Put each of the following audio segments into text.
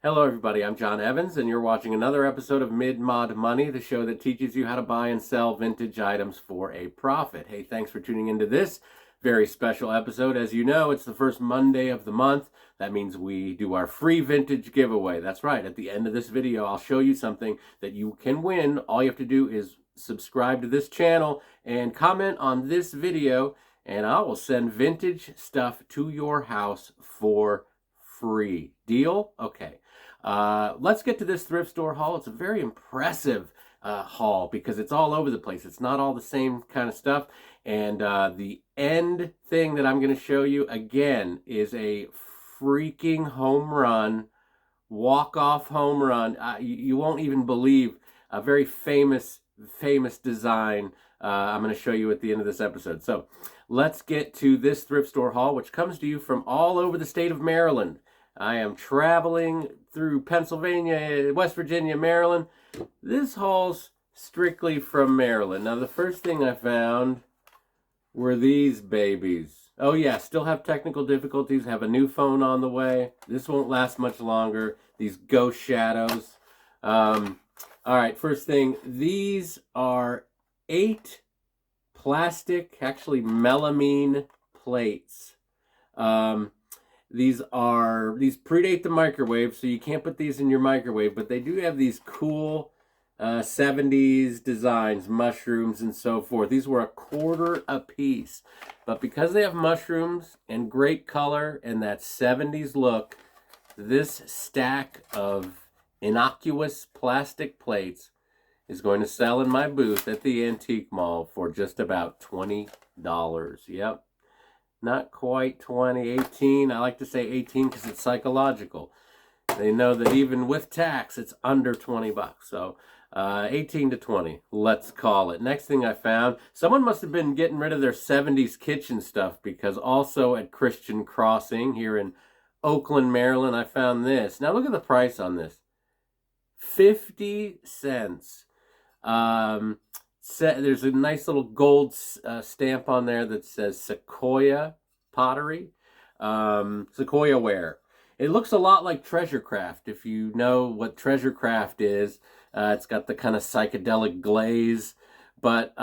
Hello everybody, I'm John Evans and you're watching another episode of Mid-Mod Money, the show that teaches you how to buy and sell vintage items for a profit. Hey, thanks for tuning into this very special episode. As you know, it's the first Monday of the month. That means we do our free vintage giveaway. That's right, at the end of this video, I'll show you something that you can win. All you have to do is subscribe to this channel and comment on this video, and I will send vintage stuff to your house for free. Deal? Okay. Let's get to this thrift store haul. It's a very impressive haul because it's all over the place. It's not all the same kind of stuff. And the end thing that I'm going to show you again is a freaking home run, walk-off home run. You won't even believe a very famous design I'm going to show you at the end of this episode. So let's get to this thrift store haul, which comes to you from all over the state of Maryland. I am traveling through Pennsylvania, West Virginia, Maryland. This haul's strictly from Maryland. Now, the first thing I found were these babies. Oh yeah, still have technical difficulties, have a new phone on the way. This won't last much longer. These ghost shadows. All right, first thing, these are 8 plastic, actually melamine plates. These predate the microwave, so you can't put these in your microwave, but they do have these cool 70s designs, mushrooms and so forth. These were $1 a piece, but because they have mushrooms and great color and that 70s look, this stack of innocuous plastic plates is going to sell in my booth at the antique mall for just about $20. Yep. Not quite 20, 18. I like to say 18 because it's psychological. They know that even with tax, it's under 20 bucks. So 18 to 20, let's call it. Next thing I found, someone must have been getting rid of their 70s kitchen stuff, because also at Christian Crossing here in Oakland, Maryland, I found this. Now look at the price on this. 50 cents. There's a nice little gold stamp on there that says Sequoia pottery, Sequoia-Ware. It looks a lot like treasure craft, if you know what treasure craft is. It's got the kind of psychedelic glaze, but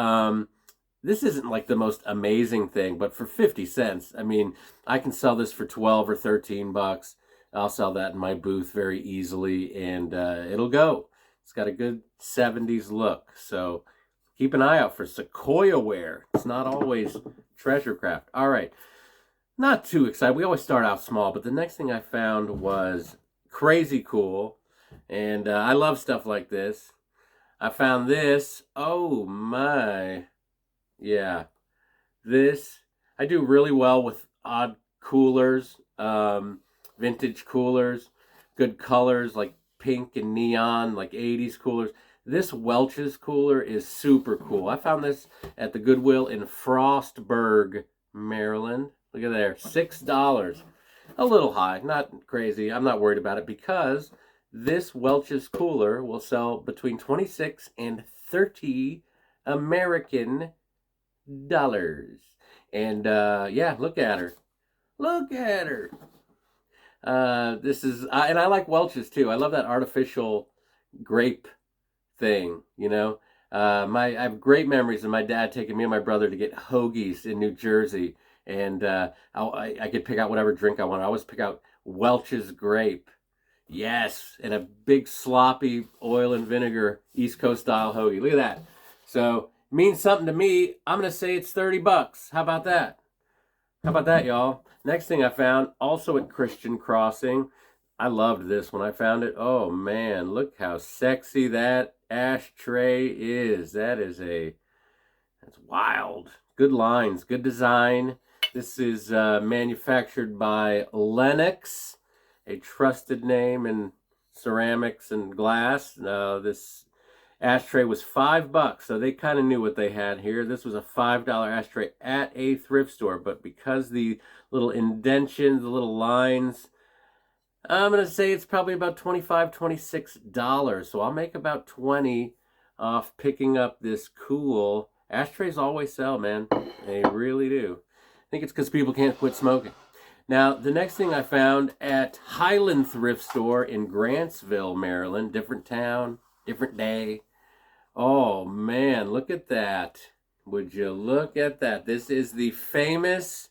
this isn't like the most amazing thing, but for 50 cents, I mean, I can sell this for 12 or 13 bucks. I'll sell that in my booth very easily, and it'll go. It's got a good 70s look, so keep an eye out for Sequoia-Ware. It's not always treasure craft. All right. Not too excited. We always start out small, but the next thing I found was crazy cool. And I love stuff like this. I found this. Oh my. Yeah. This. I do really well with odd coolers. Vintage coolers. Good colors like pink and neon, like 80s coolers. This Welch's cooler is super cool. I found this at the Goodwill in Frostburg, Maryland. Look at there, $6. A little high, not crazy. I'm not worried about it because this Welch's cooler will sell between 26 and 30 American dollars. And yeah, look at her. Look at her. This is, and I like Welch's too. I love that artificial grape thing, you know. I have great memories of my dad taking me and my brother to get hoagies in New Jersey, and I could pick out whatever drink I wanted. I always pick out Welch's grape, yes, and a big sloppy oil and vinegar East Coast style hoagie. Look at that. So it means something to me. I'm gonna say it's 30 bucks. How about that? How about that, y'all? Next thing I found, also at Christian Crossing. I loved this when I found it. Oh man, look how sexy that ashtray is. That's wild. Good lines, good design. This is manufactured by Lennox, a trusted name in ceramics and glass. This ashtray was $5, so they kind of knew what they had here. This was a $5 ashtray at a thrift store, but because the little indentions, the little lines, I'm going to say it's probably about $25, $26. So I'll make about 20 off picking up this cool. Ashtrays always sell, man. They really do. I think it's because people can't quit smoking. Now, the next thing I found at Highland Thrift Store in Grantsville, Maryland, different town, different day. Oh man, look at that. Would you look at that? This is the famous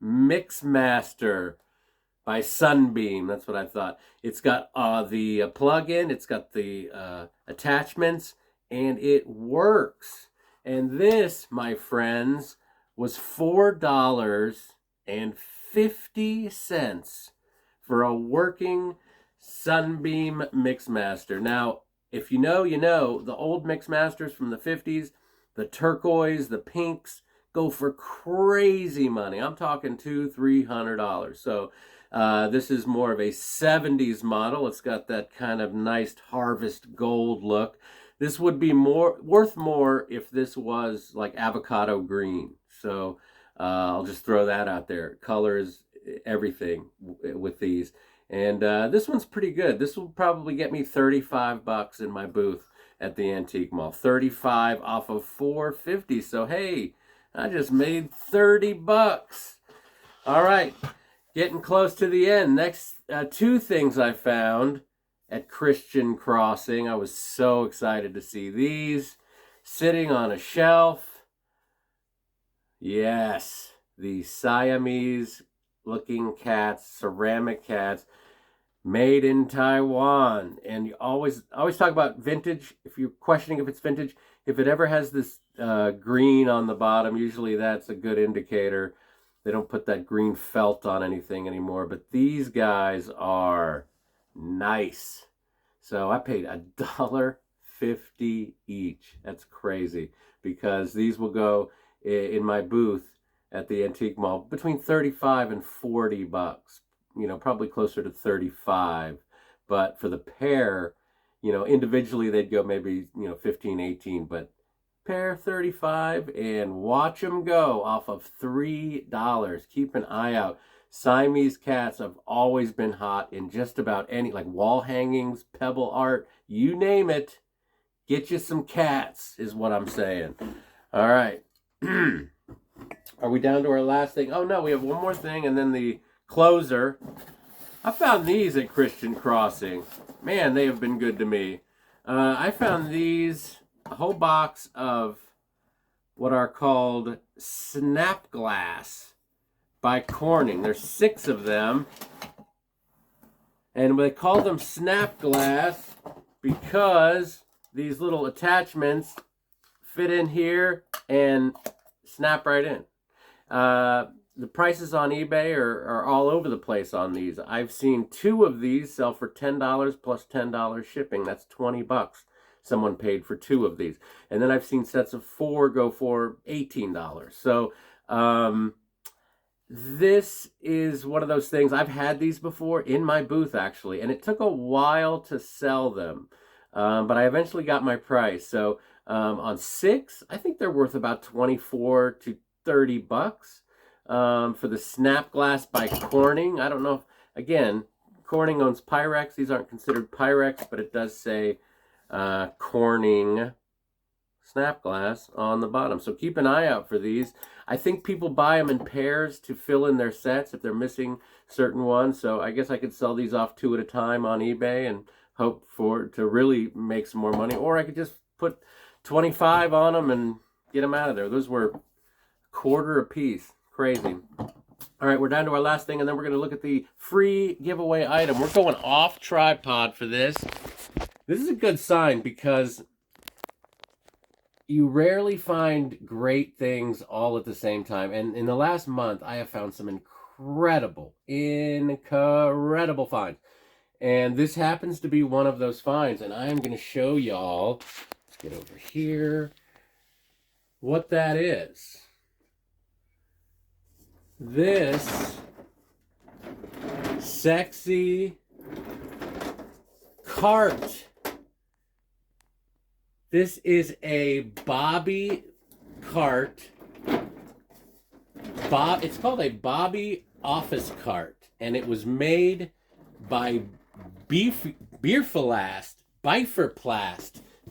Mixmaster by Sunbeam. That's what I thought. It's got the plug-in, it's got the attachments, and it works. And this, my friends, was $4.50 for a working Sunbeam Mixmaster. Now, if you know, you know, the old Mixmasters from the 50s, the turquoise, the pinks, go for crazy money. I'm talking $200-300. So this is more of a 70s model. It's got that kind of nice harvest gold look. This would be worth more if this was like avocado green. So I'll just throw that out there. Colors, everything with these. And this one's pretty good. This will probably get me $35 in my booth at the antique mall. 35 off of $4.50. So hey, I just made $30. All right, getting close to the end. Next, two things I found at Christian Crossing. I was so excited to see these sitting on a shelf. Yes, the Siamese looking cats, ceramic cats, made in Taiwan. And you always talk about vintage. If you're questioning if it's vintage, if it ever has this green on the bottom, usually that's a good indicator. They don't put that green felt on anything anymore, but these guys are nice. So I paid $1.50 each. That's crazy, because these will go in my booth at the antique mall between $35 and $40. You know, probably closer to 35. But for the pair, you know, individually they'd go maybe, you know, 15, 18, but pair 35, and watch them go off of $3. Keep an eye out. Siamese cats have always been hot in just about any, like wall hangings, pebble art, you name it. Get you some cats is what I'm saying. All right. Are we down to our last thing? Oh no, we have one more thing, and then the closer. I found these at Christian Crossing. Man, they have been good to me. I found these, a whole box of what are called snap glass by Corning. There's 6 of them. And they call them snap glass because these little attachments fit in here and snap right in. The prices on eBay are all over the place on these. I've seen 2 of these sell for $10 plus $10 shipping. That's $20 someone paid for 2 of these. And then I've seen sets of 4 go for $18. So this is one of those things. I've had these before in my booth, actually, and it took a while to sell them. But I eventually got my price. So on 6, I think they're worth about $24 to $30. For the snap glass by Corning. I don't know if, again, Corning owns Pyrex. These aren't considered Pyrex, but it does say Corning snap glass on the bottom. So keep an eye out for these. I think people buy them in pairs to fill in their sets if they're missing certain ones. So I guess I could sell these off 2 at a time on eBay and hope to really make some more money. Or I could just put 25 on them and get them out of there. Those were $1.25 a piece. Crazy. All right, we're down to our last thing, and then we're going to look at the free giveaway item. We're going off tripod for this. This is a good sign because you rarely find great things all at the same time. And in the last month, I have found some incredible finds. And this happens to be one of those finds, and I am going to show y'all, let's get over here, what that is. This sexy cart. This is a Boby cart. It's called a Boby office cart, and it was made by Bieffeplast. Bieffeplast.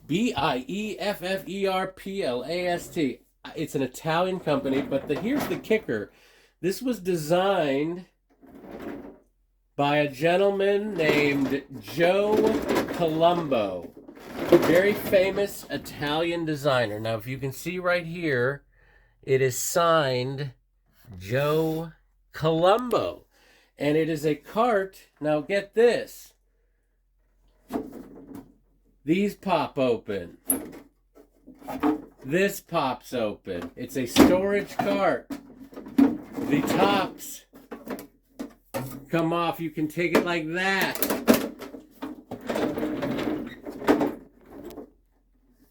Bieffeplast. It's an Italian company, but here's the kicker. This was designed by a gentleman named Joe Columbo. Very famous Italian designer. Now, if you can see right here, it is signed Joe Columbo. And it is a cart. Now, get this. These pop open. This pops open. It's a storage cart. The tops come off. You can take it like that.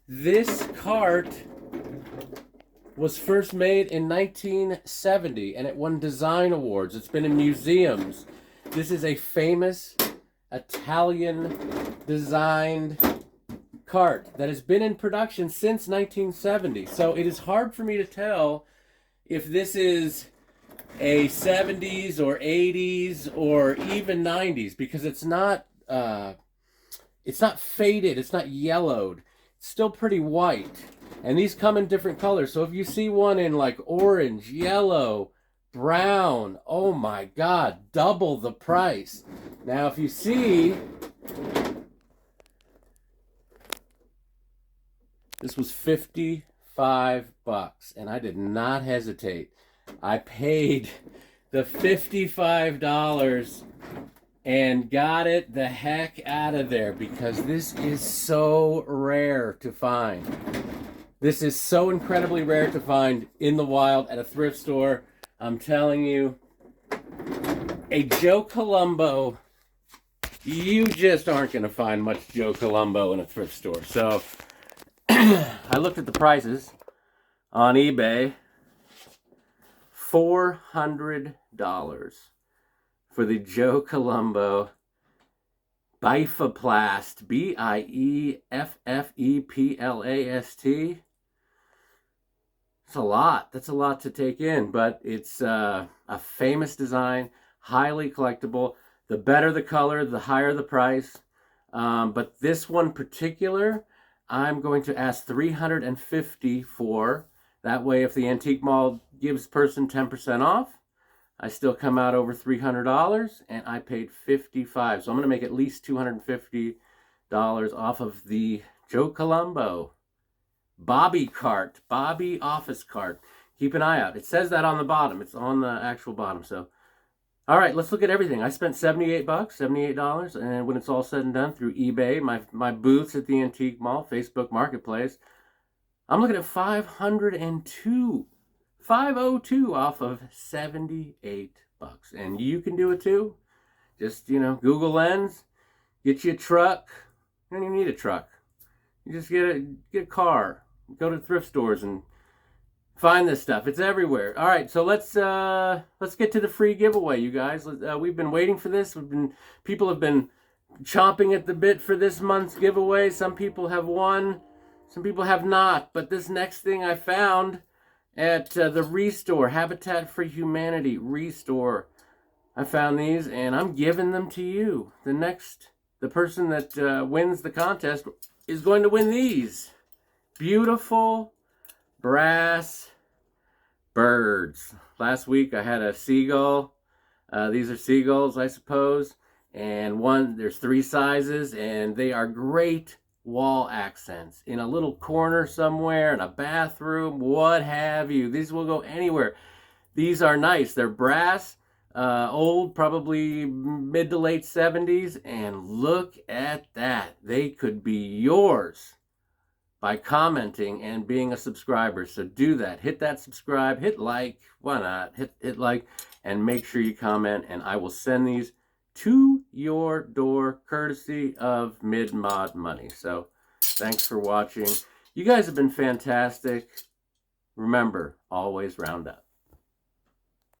This cart was first made in 1970 and it won design awards. It's been in museums. This is a famous Italian designed cart that has been in production since 1970. So it is hard for me to tell if this is a 70s or 80s or even 90s because it's not faded, it's not yellowed. It's still pretty white. And these come in different colors. So if you see one in like orange, yellow, brown, oh my God, double the price. Now if you see, this was $55 and I did not hesitate. I paid the $55 and got it the heck out of there because this is so rare to find. This is so incredibly rare to find in the wild at a thrift store. I'm telling you, a Joe Columbo, you just aren't going to find much Joe Columbo in a thrift store. So I looked at the prices on eBay. $400 for the Joe Columbo Bieffeplast, Bieffeplast. It's a lot. That's a lot to take in, but it's a famous design, highly collectible. The better the color, the higher the price. But this one particular, I'm going to ask $350 for. That way, if the antique mall gives person 10% off, I still come out over $300, and I paid $55. So I'm going to make at least $250 off of the Joe Columbo Boby cart, Boby office cart. Keep an eye out. It says that on the bottom. It's on the actual bottom. So, all right, let's look at everything. I spent $78, and when it's all said and done through eBay, my booths at the antique mall, Facebook Marketplace, I'm looking at $502 off of $78. And you can do it too. Just, Google Lens, get you a truck. You don't even need a truck. You just get a car. Go to thrift stores and find this stuff. It's everywhere. All right, so let's get to the free giveaway, you guys. We've been waiting for this. People have been chomping at the bit for this month's giveaway. Some people have won. Some people have not, but this next thing I found at the Restore, Habitat for Humanity Restore, I found these, and I'm giving them to you. The person that wins the contest is going to win these beautiful brass birds. Last week I had a seagull. These are seagulls, I suppose, and there's 3 sizes, and they are great wall accents in a little corner somewhere, in a bathroom, what have you. These will go anywhere. These are nice. They're brass, old, probably mid to late 70s, and look at that. They could be yours by commenting and being a subscriber. So do that. Hit that subscribe, hit like, why not? Hit like, and make sure you comment, and I will send these to your door courtesy of Mid-Mod Money. So thanks for watching. You guys have been fantastic. Remember, always round up.